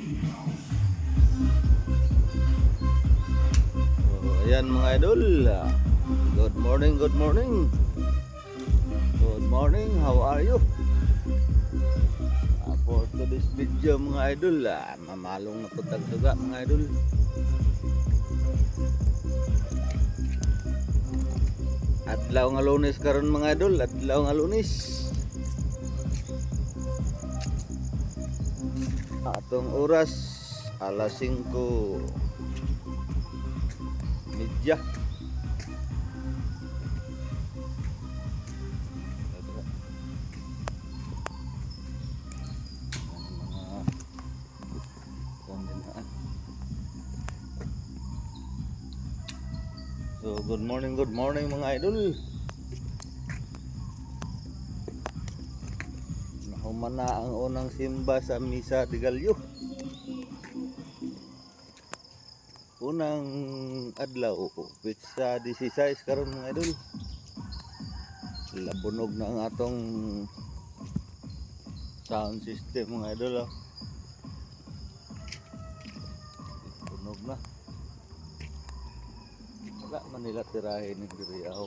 So, ayan mga idol. Good morning, good morning. Good morning, how are you? For today's video mga idol, mamalong na putag-tuga mga idol. Adlaw nga Lunes karon mga idol, adlaw nga Lunes. Atong oras alas 5:30. So good morning mga idol. Nahuman na ang unang simba sa Misa de Gallo. Unang adlaw, Petsa 16 karon mga idol. Labunog na ang atong sound system mga idol. Bunog na. Wala man nila tirahin ng diriyaw.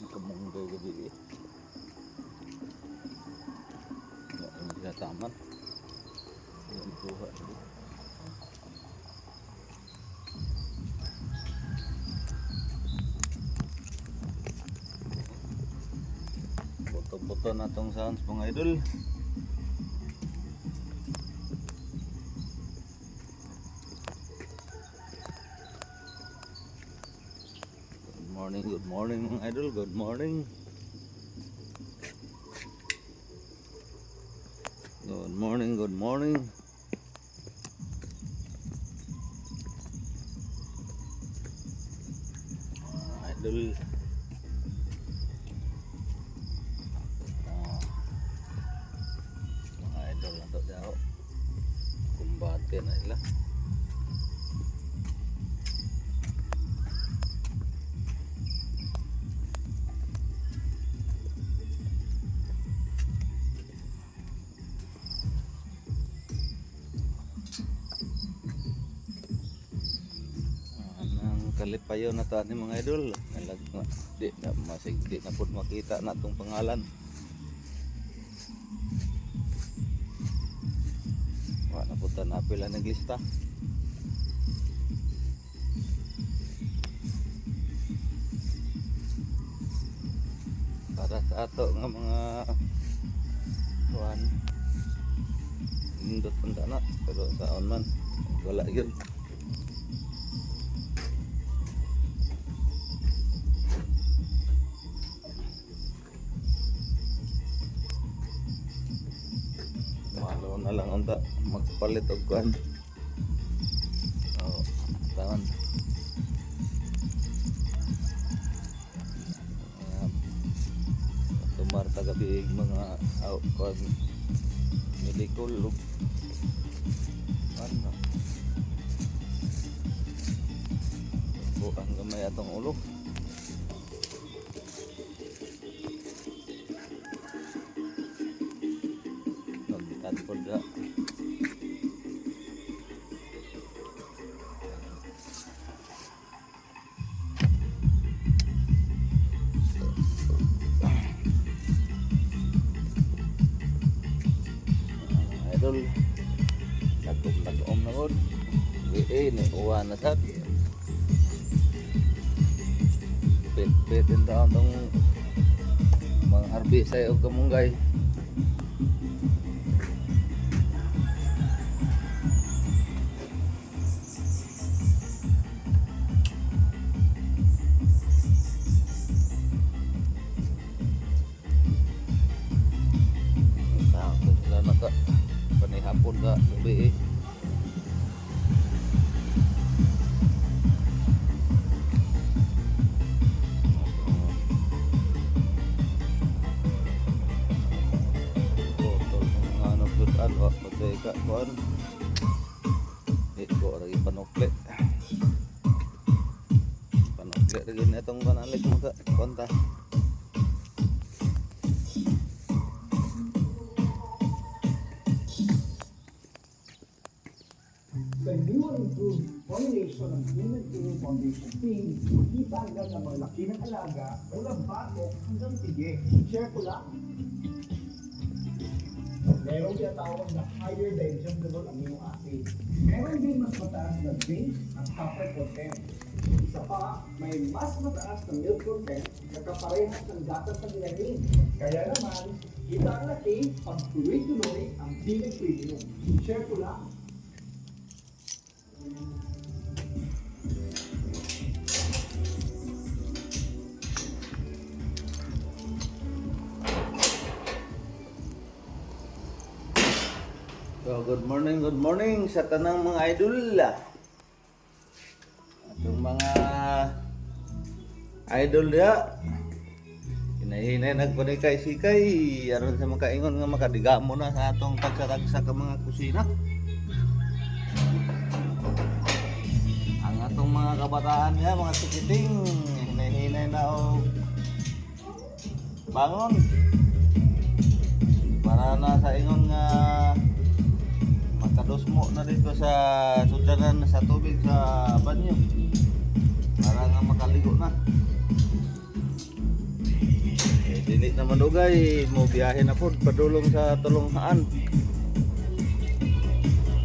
Kamunggay gabi wala nila taman. Yan buha. Boto-boto na tong sounds mga idol. Good morning mga idol, good morning. Good morning, good morning. Idol. Mga idol na to daw. Kumbate na ila. Kalipayo na ta ni mga idol. Di na masigdi na pud makita na tong pangalan. Wa na pud na pila naglista. Para sa ato nga mga kuan indot tanda na pero saon man wala yun. Na lang unta magpalit og kuan. Oh, taon. Tumar ta gabi mga kuan medical look. Ano? Bukan gamay atong ulo. Podda. Idol nagom na gud. Ni uwan na sad. Pit-pitin taon tong mga harbi sa og kamunggay. Panihapon ka gabi botol mga ano good pagkaya ka kuan ko lagi panukle lagi na itong kanalit mga konta. Sa new and improved formulation ng Human Healing Foundation team, kita agad ang mga laki ng alaga mula batok hanggang tige. Share ko lang. Merong tinatawag na higher digestible amino acid. Meron din mas mataas na zinc at copper content. Isa pa, may mas mataas na milk content na kaparehas ng gatas sa nilanin. Kaya naman, kita ang laki pag tuloy-tuloy ang Pilic Premium. Share ko lang. So, good morning sa tanang mga idol. Atong mga idol dia. Hinahinay nagpanikay-sikay aron sa makaingon nga makadigamo na sa atong tagsa-tagsa ka mga kusina. Ang atong mga kabataan niya, mga sikiting, hinahinay na og bangon. Para na sa ingon nga makadusmo na dito sa sudanan sa tubig sa banyo para nga makaligo na. Dili naman dugay mo biyahe na pod padulong sa Tulunghaan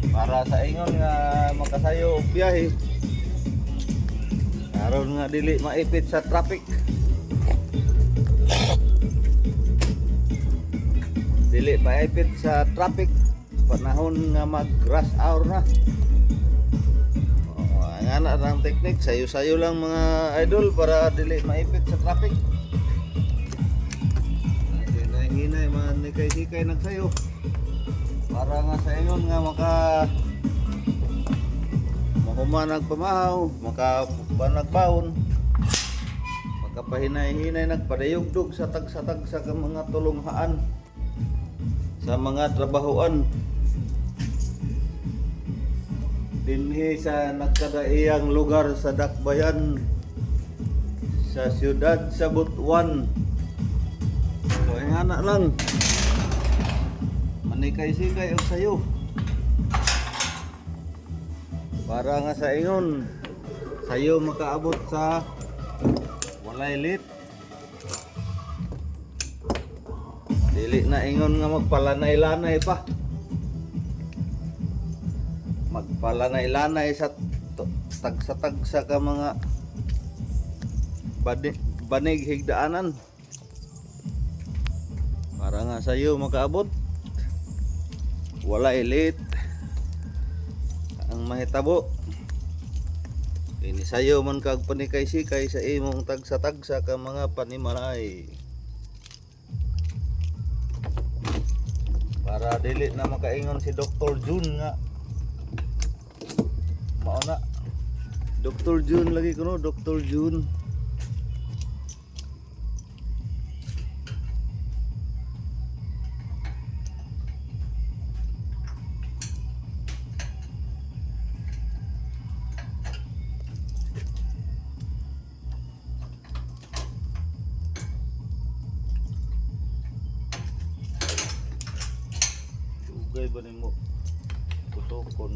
para sa ingon nga makasayo og biyahe aron nga dili maipit sa traffic. Dili maipit sa traffic panahon nga mag rush hour na. Ang anak ng technique, sayo-sayo lang mga idol para dili maipit sa traffic. Hinay mga nikay-sikay nagsayo para nga sa ingon nga mahumanag pamahaw, makapanagbaon, makapahinay-hinay nagpadayugdog sa tagsa-tagsa ka mga Tulunghaan sa mga trabahoan dinhi sa nagkadaiyang lugar sa Dakbayan sa siyudad sa Butuan. So ang anak lang manikay-sikay og sayo para nga sa ingon sayo makaabot sa walay lit. Dili na ingon nga magpalanay-lanay pa. Magpalanay-lanay sa tagsa-tagsa ka mga banig higdaanan. Para nga sayo makaabot. Wala ilit ang mahitabo. Ini sayo man kag panikay-sikay sa imong tagsa-tagsa ka mga panimalay. Para dili na makaingon si Dr. June nga mauna. Dr. June lagi kuno, Dr. June. Dugay ba nimo kusokon?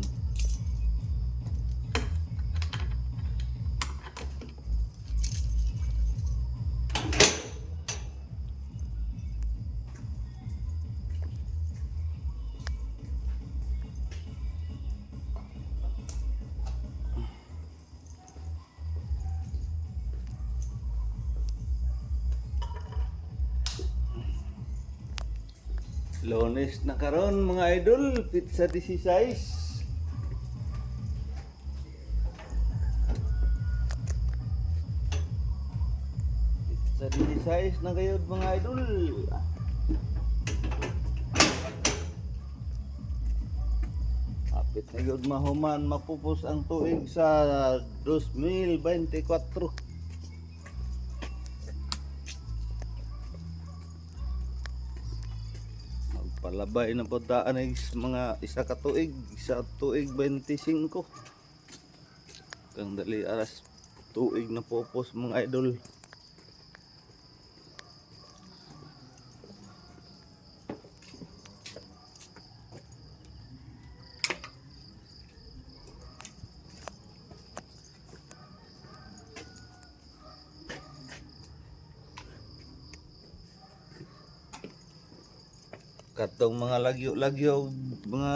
Lunes na karon mga idol, pizza 16. Pizza 16 na gayud mga idol. Apit na gayud mahuman mapupos ang tuig sa 2024. Palabay na po daan ay mga isa ka tuig, isa tuig 25. Kang dali aras tuig na popos mga idol. katong mga lagyo-lagyo, mga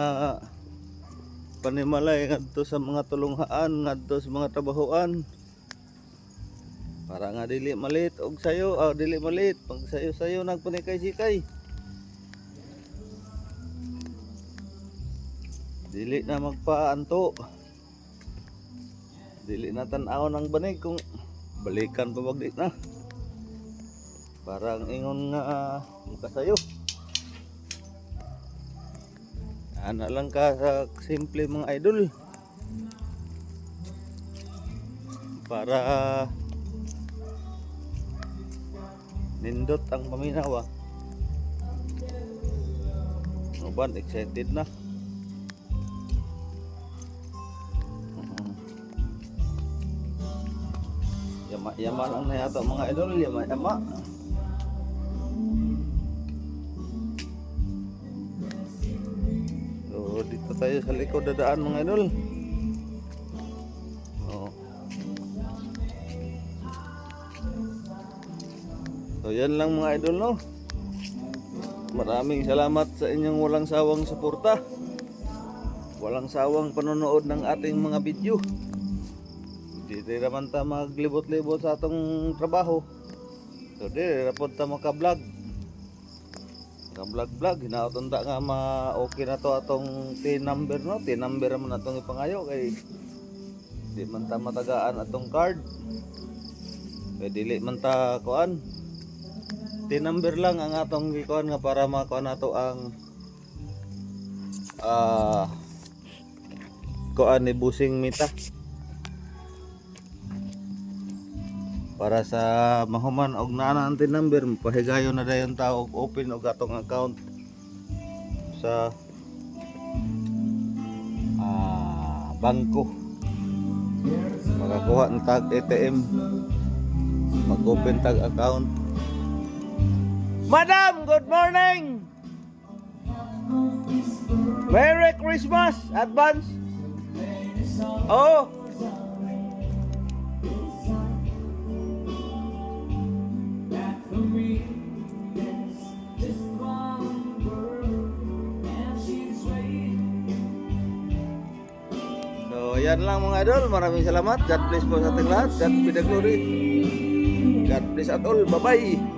panimalay ngadto sa mga tulunghaan, ngadto sa mga trabahoan. Para nga dili malit og sayo, dili malit pag sayo-sayo nagpanikay-sikay. Dili na magpaanto. Dili na tan-aw ng banig kung balikan pa wag di na. Parang ingon nga makasayo. Ana lang ka sa simple mga idol. Para nindot ang paminawa. Uban excited na. Yama lang na yata mga idol, yama. So dito tayo sa likod dadaan mga idol. Oh. So yan lang mga idol no. Maraming salamat sa inyong walang sawang suporta. Walang sawang panonood ng ating mga video. Di naman ta maglibot-libot sa atong trabaho. So di rapod ta maka-vlog. Ka-vlog, hinaoton ta nga okay na to atong tin number no. Tin number man atong ipangayo kay di man ta matagaan atong card. Kay dili man ta kuan. Tin number lang ang atong gikuan nga para makuha nato ang kuan ni busing mita. Para sa mahuman og naa ang tin number, pahigayon na dayon tao og open og atong account sa bangko. Makakuha ng tag ATM, mag-open tag account. Madam, good morning! Merry Christmas! Advance! Oh! So, yan lang mga idol. Maraming salamat. God bless po sa ating lahat. God be the glory. God bless at all. Bye-bye!